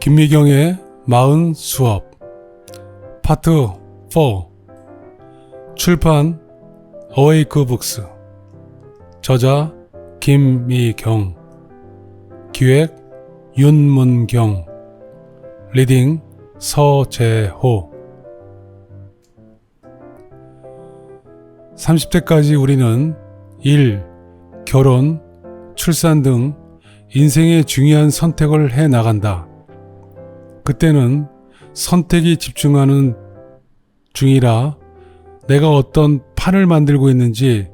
김미경의 마흔 수업 파트 4 출판 어웨이크 북스 저자 김미경 기획 윤문경 리딩 서재호 30대까지 우리는 일, 결혼, 출산 등 인생의 중요한 선택을 해 나간다. 그때는 선택이 집중하는 중이라 내가 어떤 판을 만들고 있는지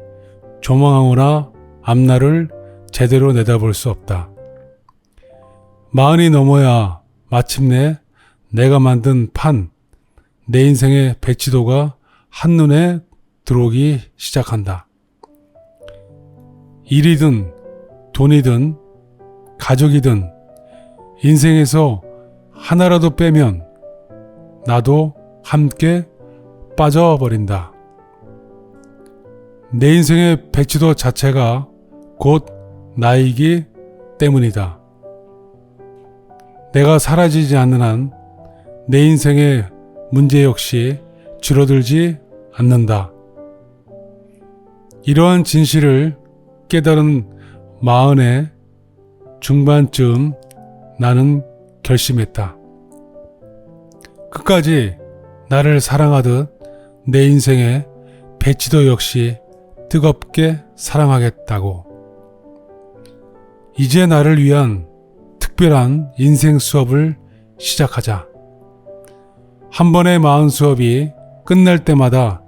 조망하거나 앞날을 제대로 내다볼 수 없다. 마흔이 넘어야 마침내 내가 만든 판, 내 인생의 배치도가 한눈에 들어오기 시작한다. 일이든 돈이든 가족이든 인생에서 하나라도 빼면 나도 함께 빠져버린다. 내 인생의 배치도 자체가 곧 나이기 때문이다. 내가 사라지지 않는 한 내 인생의 문제 역시 줄어들지 않는다. 이러한 진실을 깨달은 마흔의 중반쯤 나는 결심했다. 끝까지 나를 사랑하듯 내 인생의 배치도 역시 뜨겁게 사랑하겠다고. 이제 나를 위한 특별한 인생 수업을 시작하자. 한 번의 마흔 수업이 끝날 때마다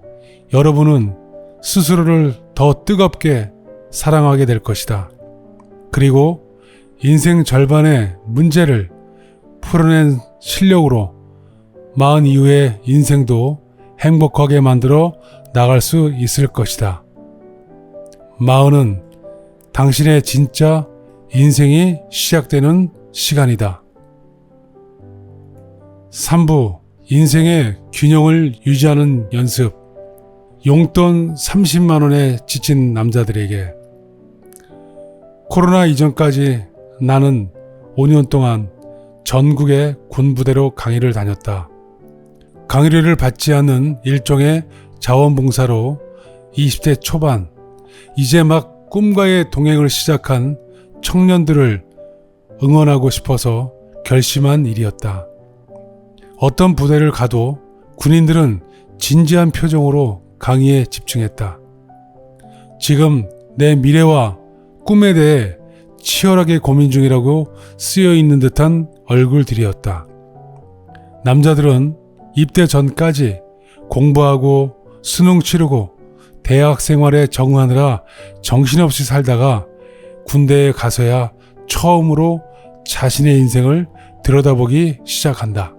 여러분은 스스로를 더 뜨겁게 사랑하게 될 것이다. 그리고 인생 절반의 문제를 풀어낸 실력으로 마흔 이후의 인생도 행복하게 만들어 나갈 수 있을 것이다. 마흔은 당신의 진짜 인생이 시작되는 시간이다. 3부 인생의 균형을 유지하는 연습. 용돈 30만 원에 지친 남자들에게. 코로나 이전까지 나는 5년 동안 전국의 군부대로 강의를 다녔다. 강의료를 받지 않는 일종의 자원봉사로 20대 초반, 이제 막 꿈과의 동행을 시작한 청년들을 응원하고 싶어서 결심한 일이었다. 어떤 부대를 가도 군인들은 진지한 표정으로 강의에 집중했다. 지금 내 미래와 꿈에 대해 치열하게 고민 중이라고 쓰여 있는 듯한 얼굴들이었다. 남자들은 입대 전까지 공부하고 수능 치르고 대학 생활에 적응하느라 정신없이 살다가 군대에 가서야 처음으로 자신의 인생을 들여다보기 시작한다.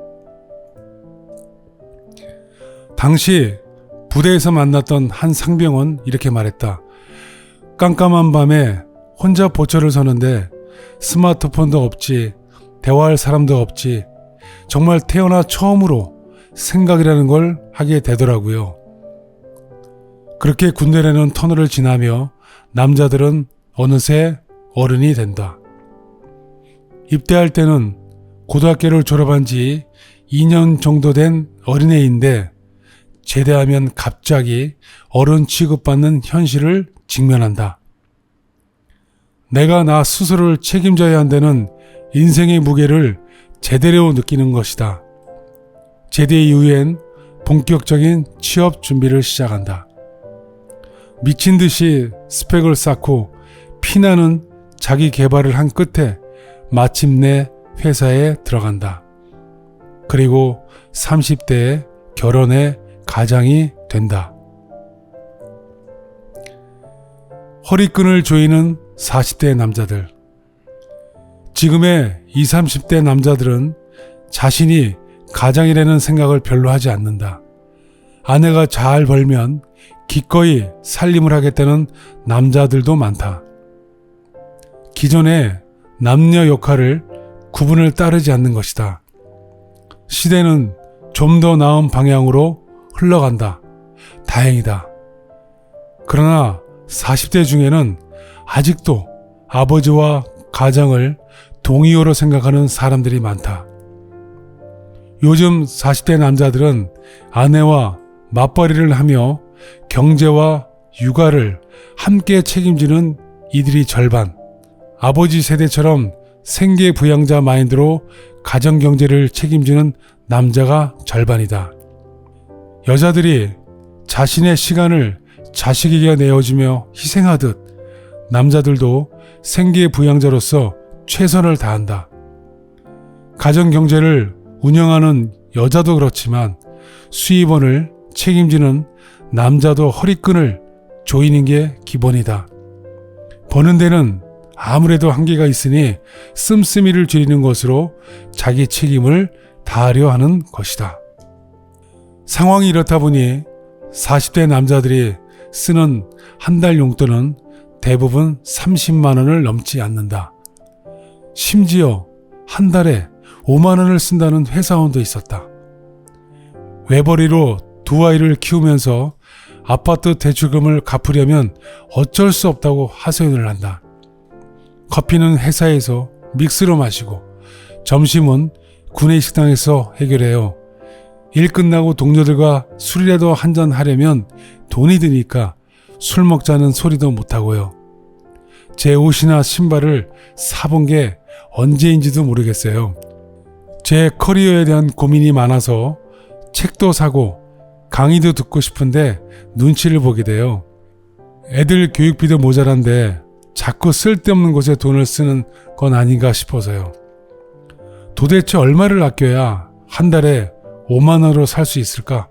당시 부대에서 만났던 한 상병은 이렇게 말했다. 깜깜한 밤에 혼자 보초를 서는데 스마트폰도 없지, 대화할 사람도 없지, 정말 태어나 처음으로 생각이라는 걸 하게 되더라고요. 그렇게 군대라는 터널을 지나며 남자들은 어느새 어른이 된다. 입대할 때는 고등학교를 졸업한 지 2년 정도 된 어린애인데 제대하면 갑자기 어른 취급받는 현실을 직면한다. 내가 나 스스로를 책임져야 한다는 인생의 무게를 제대로 느끼는 것이다. 제대 이후엔 본격적인 취업 준비를 시작한다. 미친 듯이 스펙을 쌓고 피나는 자기 개발을 한 끝에 마침내 회사에 들어간다. 그리고 30대에 결혼해 가장이 된다. 허리끈을 조이는 40대 남자들. 지금의 20, 30대 남자들은 자신이 가장이라는 생각을 별로 하지 않는다. 아내가 잘 벌면 기꺼이 살림을 하겠다는 남자들도 많다. 기존의 남녀 역할을 구분을 따르지 않는 것이다. 시대는 좀 더 나은 방향으로 흘러간다. 다행이다. 그러나 40대 중에는 아직도 아버지와 가장을 동의어로 생각하는 사람들이 많다. 요즘 40대 남자들은 아내와 맞벌이를 하며 경제와 육아를 함께 책임지는 이들이 절반, 아버지 세대처럼 생계 부양자 마인드로 가정 경제를 책임지는 남자가 절반이다. 여자들이 자신의 시간을 자식에게 내어주며 희생하듯 남자들도 생계 부양자로서 최선을 다한다. 가정 경제를 운영하는 여자도 그렇지만 수입원을 책임지는 남자도 허리끈을 조이는 게 기본이다. 버는 데는 아무래도 한계가 있으니 씀씀이를 줄이는 것으로 자기 책임을 다하려 하는 것이다. 상황이 이렇다 보니 40대 남자들이 쓰는 한 달 용돈은 대부분 30만 원을 넘지 않는다. 심지어 한 달에 5만 원을 쓴다는 회사원도 있었다. 외벌이로 두 아이를 키우면서 아파트 대출금을 갚으려면 어쩔 수 없다고 하소연을 한다. 커피는 회사에서 믹스로 마시고 점심은 구내식당에서 해결해요. 일 끝나고 동료들과 술이라도 한잔 하려면 돈이 드니까 술 먹자는 소리도 못하고요. 제 옷이나 신발을 사본 게 언제인지도 모르겠어요. 제 커리어에 대한 고민이 많아서 책도 사고 강의도 듣고 싶은데 눈치를 보게 돼요. 애들 교육비도 모자란데 자꾸 쓸데없는 곳에 돈을 쓰는 건 아닌가 싶어서요. 도대체 얼마를 아껴야 한 달에 5만 원으로 살 수 있을까?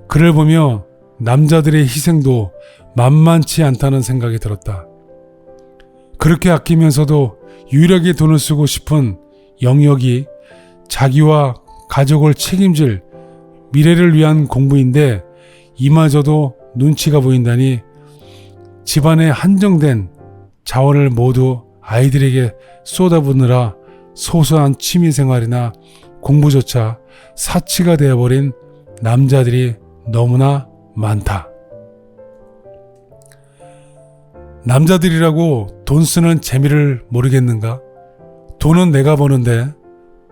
글을 보며 남자들의 희생도 만만치 않다는 생각이 들었다. 그렇게 아끼면서도 유일하게 돈을 쓰고 싶은 영역이 자기와 가족을 책임질 미래를 위한 공부인데 이마저도 눈치가 보인다니 집안의 한정된 자원을 모두 아이들에게 쏟아붓느라 소소한 취미생활이나 공부조차 사치가 되어버린 남자들이 너무나 많다. 남자들이라고 돈 쓰는 재미를 모르겠는가? 돈은 내가 버는데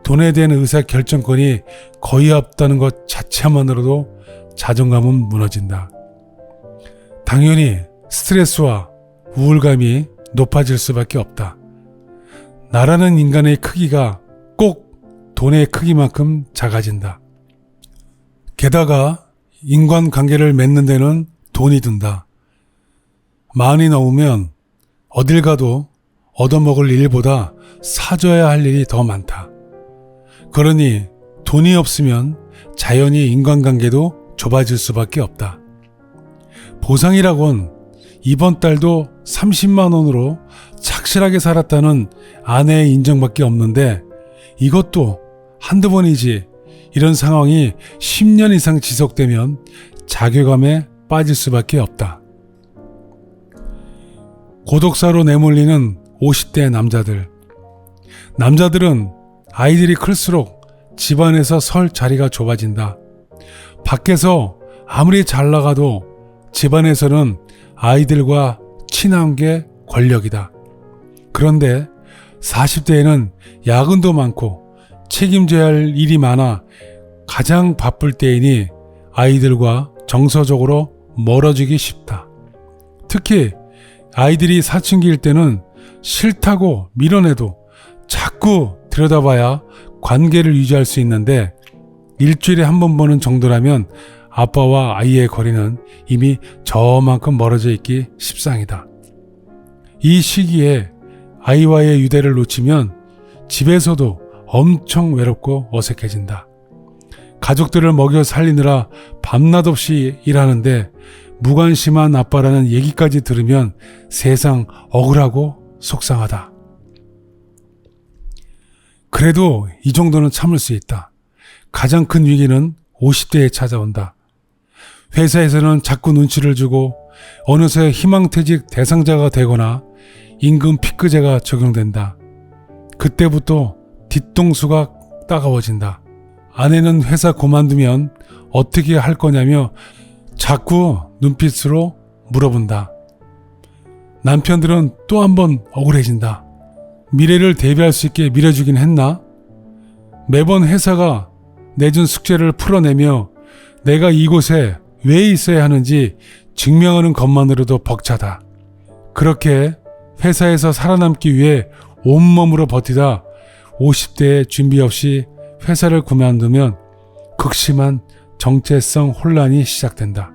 돈에 대한 의사결정권이 거의 없다는 것 자체만으로도 자존감은 무너진다. 당연히 스트레스와 우울감이 높아질 수밖에 없다. 나라는 인간의 크기가 꼭 돈의 크기만큼 작아진다. 게다가 인간관계를 맺는 데는 돈이 든다. 만이 넘으면 어딜 가도 얻어먹을 일보다 사줘야 할 일이 더 많다. 그러니 돈이 없으면 자연히 인간관계도 좁아질 수밖에 없다. 보상이라곤 이번 달도 30만 원으로 착실하게 살았다는 아내의 인정밖에 없는데 이것도 한두 번이지 이런 상황이 10년 이상 지속되면 자괴감에 빠질 수밖에 없다. 고독사로 내몰리는 50대 남자들. 남자들은 아이들이 클수록 집안에서 설 자리가 좁아진다. 밖에서 아무리 잘 나가도 집안에서는 아이들과 친한 게 권력이다. 그런데 40대에는 야근도 많고 책임져야 할 일이 많아 가장 바쁠 때이니 아이들과 정서적으로 멀어지기 쉽다. 특히 아이들이 사춘기일 때는 싫다고 밀어내도 자꾸 들여다봐야 관계를 유지할 수 있는데 일주일에 한 번 보는 정도라면 아빠와 아이의 거리는 이미 저만큼 멀어져 있기 십상이다. 이 시기에 아이와의 유대를 놓치면 집에서도 엄청 외롭고 어색해진다. 가족들을 먹여 살리느라 밤낮 없이 일하는데 무관심한 아빠라는 얘기까지 들으면 세상 억울하고 속상하다. 그래도 이 정도는 참을 수 있다. 가장 큰 위기는 50대에 찾아온다. 회사에서는 자꾸 눈치를 주고 어느새 희망퇴직 대상자가 되거나 임금 피크제가 적용된다. 그때부터 뒤통수가 따가워진다. 아내는 회사 그만두면 어떻게 할 거냐며 자꾸 눈빛으로 물어본다. 남편들은 또 한 번 억울해진다. 미래를 대비할 수 있게 밀어주긴 했나? 매번 회사가 내준 숙제를 풀어내며 내가 이곳에 왜 있어야 하는지 증명하는 것만으로도 벅차다. 그렇게 회사에서 살아남기 위해 온몸으로 버티다 50대에 준비 없이 회사를 그만두면 극심한 정체성 혼란이 시작된다.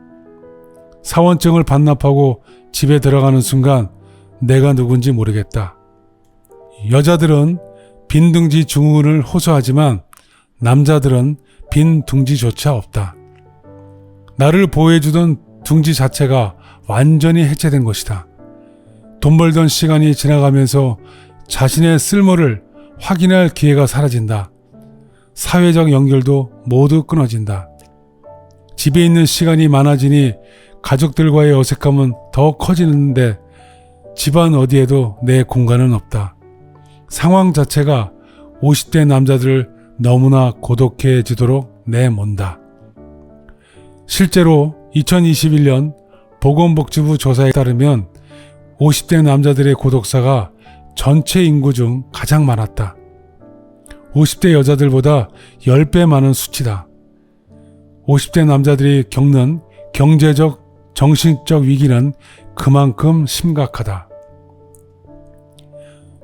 사원증을 반납하고 집에 들어가는 순간 내가 누군지 모르겠다. 여자들은 빈둥지 증후군을 호소하지만 남자들은 빈 둥지조차 없다. 나를 보호해주던 둥지 자체가 완전히 해체된 것이다. 돈 벌던 시간이 지나가면서 자신의 쓸모를 확인할 기회가 사라진다. 사회적 연결도 모두 끊어진다. 집에 있는 시간이 많아지니 가족들과의 어색함은 더 커지는데 집안 어디에도 내 공간은 없다. 상황 자체가 50대 남자들을 너무나 고독해지도록 내몬다. 실제로 2021년 보건복지부 조사에 따르면 50대 남자들의 고독사가 전체 인구 중 가장 많았다. 50대 여자들보다 10배 많은 수치다. 50대 남자들이 겪는 경제적, 정신적 위기는 그만큼 심각하다.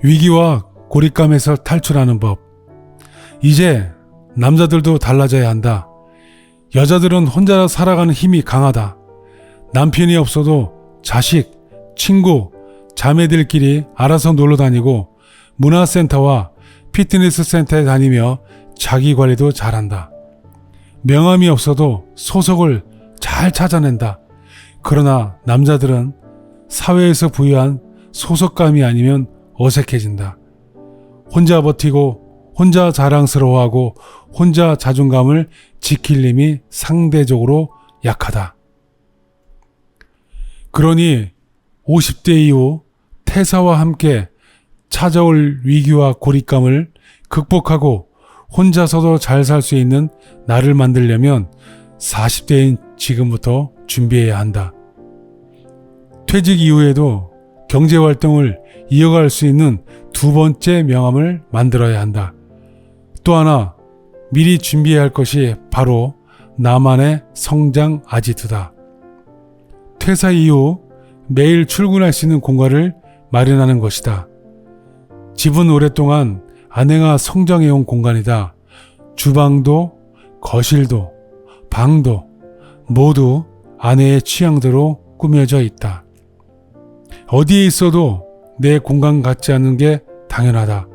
위기와 고립감에서 탈출하는 법. 이제 남자들도 달라져야 한다. 여자들은 혼자 살아가는 힘이 강하다. 남편이 없어도 자식, 친구, 자매들끼리 알아서 놀러 다니고 문화센터와 피트니스 센터에 다니며 자기 관리도 잘한다. 명함이 없어도 소속을 잘 찾아낸다. 그러나 남자들은 사회에서 부여한 소속감이 아니면 어색해진다. 혼자 버티고 혼자 자랑스러워하고 혼자 자존감을 지킬 힘이 상대적으로 약하다. 그러니 50대 이후 퇴사와 함께 찾아올 위기와 고립감을 극복하고 혼자서도 잘 살 수 있는 나를 만들려면 40대인 지금부터 준비해야 한다. 퇴직 이후에도 경제활동을 이어갈 수 있는 두 번째 명함을 만들어야 한다. 또 하나 미리 준비해야 할 것이 바로 나만의 성장 아지트다. 퇴사 이후 매일 출근할 수 있는 공간을 마련하는 것이다. 집은 오랫동안 아내가 성장해온 공간이다. 주방도 거실도 방도 모두 아내의 취향대로 꾸며져 있다. 어디에 있어도 내 공간 같지 않은 게 당연하다.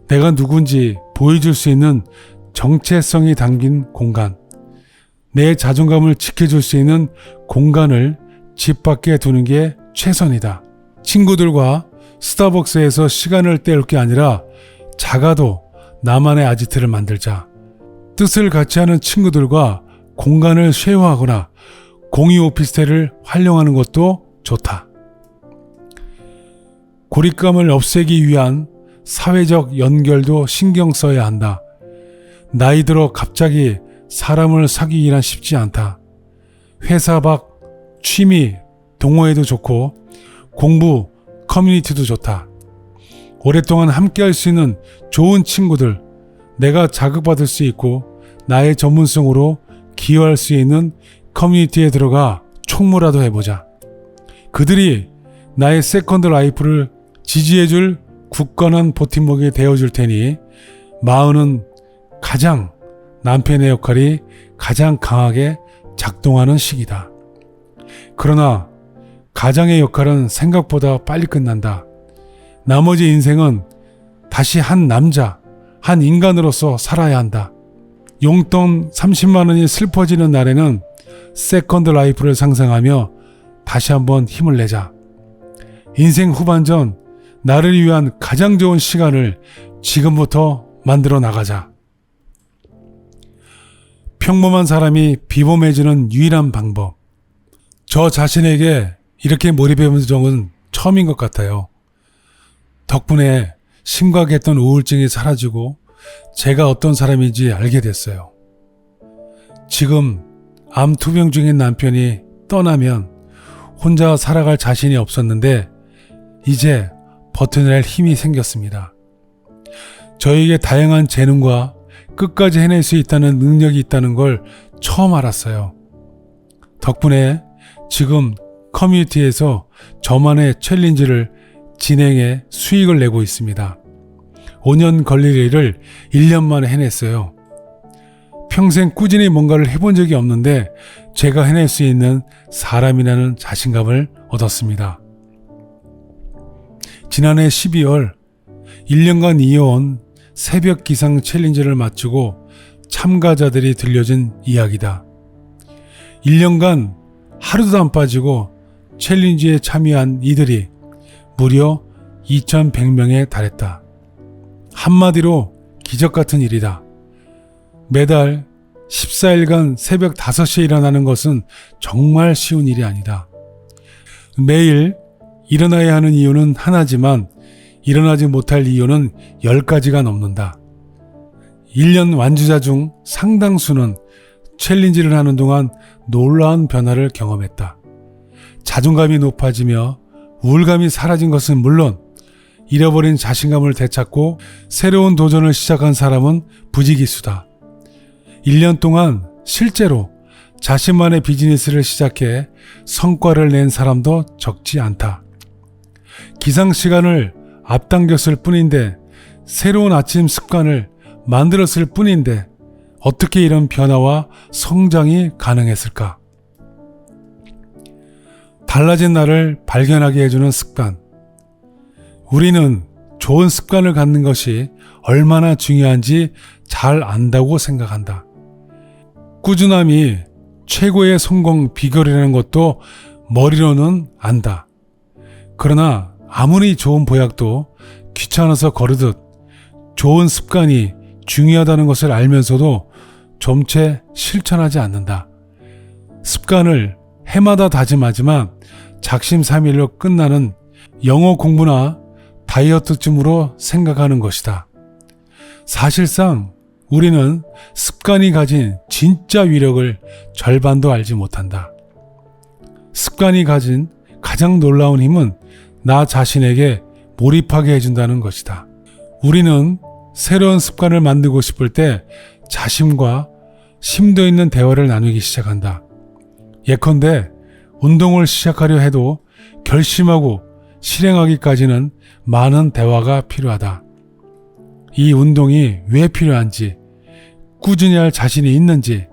내가 누군지 보여줄 수 있는 정체성이 담긴 공간, 내 자존감을 지켜줄 수 있는 공간을 집 밖에 두는 게 최선이다. 친구들과 스타벅스에서 시간을 때울 게 아니라 작아도 나만의 아지트를 만들자. 뜻을 같이 하는 친구들과 공간을 쉐어하거나 공유 오피스텔을 활용하는 것도 좋다. 고립감을 없애기 위한 사회적 연결도 신경 써야 한다. 나이 들어 갑자기 사람을 사귀기란 쉽지 않다. 회사 밖 취미, 동호회도 좋고 공부, 커뮤니티도 좋다. 오랫동안 함께 할 수 있는 좋은 친구들, 내가 자극받을 수 있고 나의 전문성으로 기여할 수 있는 커뮤니티에 들어가 총무라도 해보자. 그들이 나의 세컨드 라이프를 지지해줄 굳건한 버팀목이 되어줄 테니 마흔은 가장 남편의 역할이 가장 강하게 작동하는 시기다. 그러나 가장의 역할은 생각보다 빨리 끝난다. 나머지 인생은 다시 한 남자, 한 인간으로서 살아야 한다. 용돈 30만 원이 슬퍼지는 날에는 세컨드 라이프를 상상하며 다시 한번 힘을 내자. 인생 후반전 나를 위한 가장 좋은 시간을 지금부터 만들어 나가자. 평범한 사람이 비범해지는 유일한 방법. 저 자신에게 이렇게 몰입해 본 적은 처음인 것 같아요. 덕분에 심각했던 우울증이 사라지고 제가 어떤 사람인지 알게 됐어요. 지금 암 투병 중인 남편이 떠나면 혼자 살아갈 자신이 없었는데 이제 버텨낼 힘이 생겼습니다. 저에게 다양한 재능과 끝까지 해낼 수 있다는 능력이 있다는 걸 처음 알았어요. 덕분에 지금 커뮤니티에서 저만의 챌린지를 진행해 수익을 내고 있습니다. 5년 걸릴 일을 1년 만에 해냈어요. 평생 꾸준히 뭔가를 해본 적이 없는데 제가 해낼 수 있는 사람이라는 자신감을 얻었습니다. 지난해 12월 1년간 이어온 새벽 기상 챌린지를 마치고 참가자들이 들려준 이야기다. 1년간 하루도 안 빠지고 챌린지에 참여한 이들이 무려 2,100명에 달했다. 한마디로 기적 같은 일이다. 매달 14일간 새벽 5시에 일어나는 것은 정말 쉬운 일이 아니다. 매일 일어나야 하는 이유는 하나지만 일어나지 못할 이유는 10가지가 넘는다. 1년 완주자 중 상당수는 챌린지를 하는 동안 놀라운 변화를 경험했다. 자존감이 높아지며 우울감이 사라진 것은 물론 잃어버린 자신감을 되찾고 새로운 도전을 시작한 사람은 부지기수다. 1년 동안 실제로 자신만의 비즈니스를 시작해 성과를 낸 사람도 적지 않다. 기상 시간을 앞당겼을 뿐인데 새로운 아침 습관을 만들었을 뿐인데 어떻게 이런 변화와 성장이 가능했을까? 달라진 나를 발견하게 해주는 습관. 우리는 좋은 습관을 갖는 것이 얼마나 중요한지 잘 안다고 생각한다. 꾸준함이 최고의 성공 비결이라는 것도 머리로는 안다. 그러나 아무리 좋은 보약도 귀찮아서 거르듯 좋은 습관이 중요하다는 것을 알면서도 좀채 실천하지 않는다. 습관을 해마다 다짐하지만 작심삼일로 끝나는 영어 공부나 다이어트쯤으로 생각하는 것이다. 사실상 우리는 습관이 가진 진짜 위력을 절반도 알지 못한다. 습관이 가진 가장 놀라운 힘은 나 자신에게 몰입하게 해준다는 것이다. 우리는 새로운 습관을 만들고 싶을 때 자신과 심도 있는 대화를 나누기 시작한다. 예컨대 운동을 시작하려 해도 결심하고 실행하기까지는 많은 대화가 필요하다. 이 운동이 왜 필요한지, 꾸준히 할 자신이 있는지,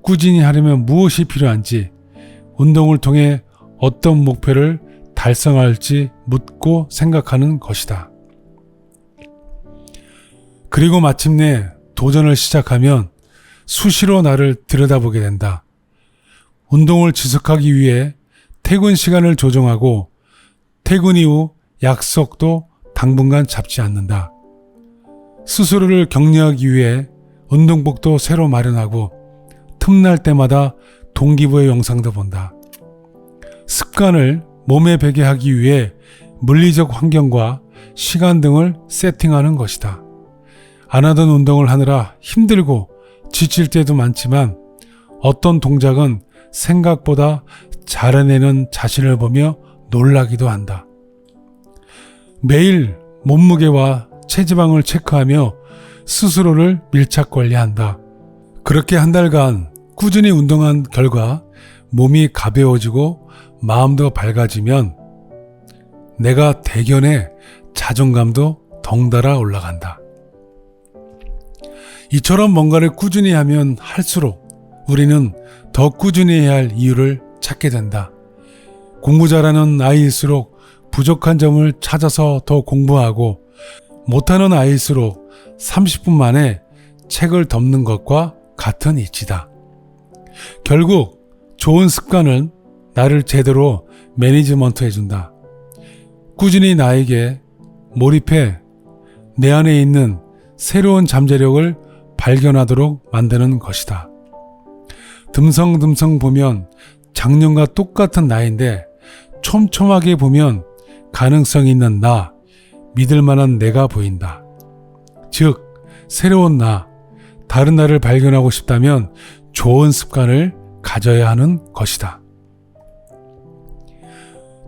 꾸준히 하려면 무엇이 필요한지, 운동을 통해 어떤 목표를 달성할지 묻고 생각하는 것이다. 그리고 마침내 도전을 시작하면 수시로 나를 들여다보게 된다. 운동을 지속하기 위해 퇴근 시간을 조정하고 퇴근 이후 약속도 당분간 잡지 않는다. 스스로를 격려하기 위해 운동복도 새로 마련하고 틈날 때마다 동기부여 영상도 본다. 습관을 몸에 배게 하기 위해 물리적 환경과 시간 등을 세팅하는 것이다. 안 하던 운동을 하느라 힘들고 지칠 때도 많지만 어떤 동작은 생각보다 잘해내는 자신을 보며 놀라기도 한다. 매일 몸무게와 체지방을 체크하며 스스로를 밀착 관리한다. 그렇게 한 달간 꾸준히 운동한 결과 몸이 가벼워지고 마음도 밝아지면 내가 대견해 자존감도 덩달아 올라간다. 이처럼 뭔가를 꾸준히 하면 할수록 우리는 더 꾸준히 해야 할 이유를 찾게 된다. 공부 잘하는 아이일수록 부족한 점을 찾아서 더 공부하고 못하는 아이일수록 30분 만에 책을 덮는 것과 같은 이치다. 결국 좋은 습관은 나를 제대로 매니지먼트 해준다. 꾸준히 나에게 몰입해 내 안에 있는 새로운 잠재력을 발견하도록 만드는 것이다. 듬성듬성 보면 작년과 똑같은 나인데 촘촘하게 보면 가능성이 있는 나, 믿을 만한 내가 보인다. 즉, 새로운 나, 다른 나를 발견하고 싶다면 좋은 습관을 가져야 하는 것이다.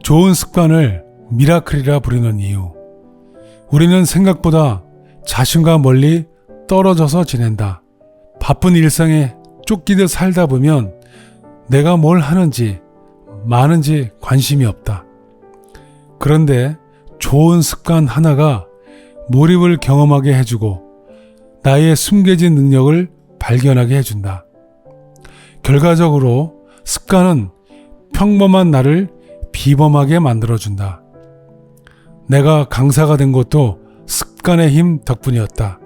좋은 습관을 미라클이라 부르는 이유. 우리는 생각보다 자신과 멀리 떨어져서 지낸다. 바쁜 일상에 쫓기듯 살다 보면 내가 뭘 하는지 마는지 관심이 없다. 그런데 좋은 습관 하나가 몰입을 경험하게 해주고 나의 숨겨진 능력을 발견하게 해준다. 결과적으로 습관은 평범한 나를 비범하게 만들어준다. 내가 강사가 된 것도 습관의 힘 덕분이었다.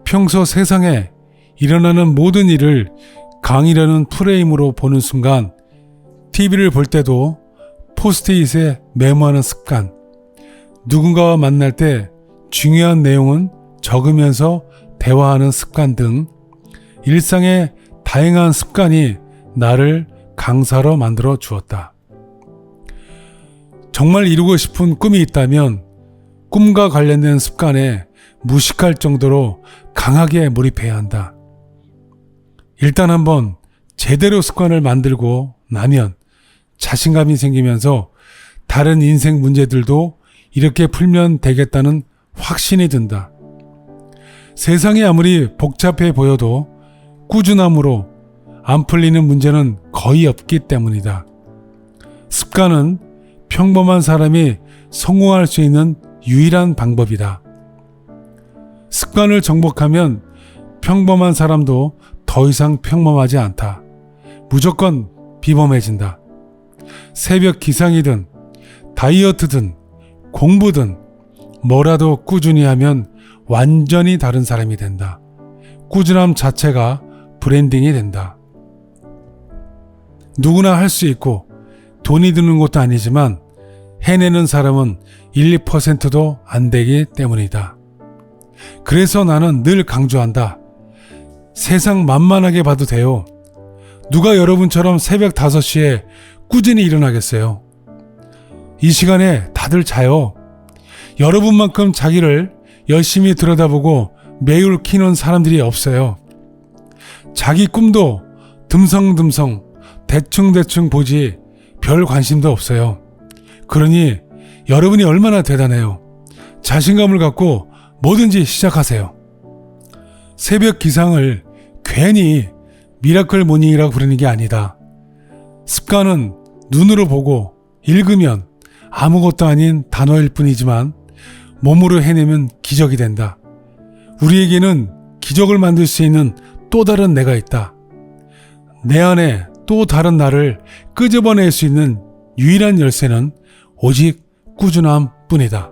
평소 세상에 일어나는 모든 일을 강의라는 프레임으로 보는 순간 TV를 볼 때도 포스트잇에 메모하는 습관, 누군가와 만날 때 중요한 내용은 적으면서 대화하는 습관 등 일상의 다양한 습관이 나를 강사로 만들어 주었다. 정말 이루고 싶은 꿈이 있다면 꿈과 관련된 습관에 무식할 정도로 강하게 몰입해야 한다. 일단 한번 제대로 습관을 만들고 나면 자신감이 생기면서 다른 인생 문제들도 이렇게 풀면 되겠다는 확신이 든다. 세상이 아무리 복잡해 보여도 꾸준함으로 안 풀리는 문제는 거의 없기 때문이다. 습관은 평범한 사람이 성공할 수 있는 유일한 방법이다. 습관을 정복하면 평범한 사람도 더 이상 평범하지 않다. 무조건 비범해진다. 새벽 기상이든 다이어트든 공부든 뭐라도 꾸준히 하면 완전히 다른 사람이 된다. 꾸준함 자체가 브랜딩이 된다. 누구나 할 수 있고 돈이 드는 것도 아니지만 해내는 사람은 1, 2%도 안 되기 때문이다. 그래서 나는 늘 강조한다. 세상 만만하게 봐도 돼요. 누가 여러분처럼 새벽 5시에 꾸준히 일어나겠어요? 이 시간에 다들 자요. 여러분만큼 자기를 열심히 들여다보고 매일 키는 사람들이 없어요. 자기 꿈도 듬성듬성 대충대충 보지 별 관심도 없어요. 그러니 여러분이 얼마나 대단해요. 자신감을 갖고 뭐든지 시작하세요. 새벽 기상을 괜히 미라클 모닝이라고 부르는 게 아니다. 습관은 눈으로 보고 읽으면 아무것도 아닌 단어일 뿐이지만 몸으로 해내면 기적이 된다. 우리에게는 기적을 만들 수 있는 또 다른 내가 있다. 내 안에 또 다른 나를 끄집어낼 수 있는 유일한 열쇠는 오직 꾸준함 뿐이다.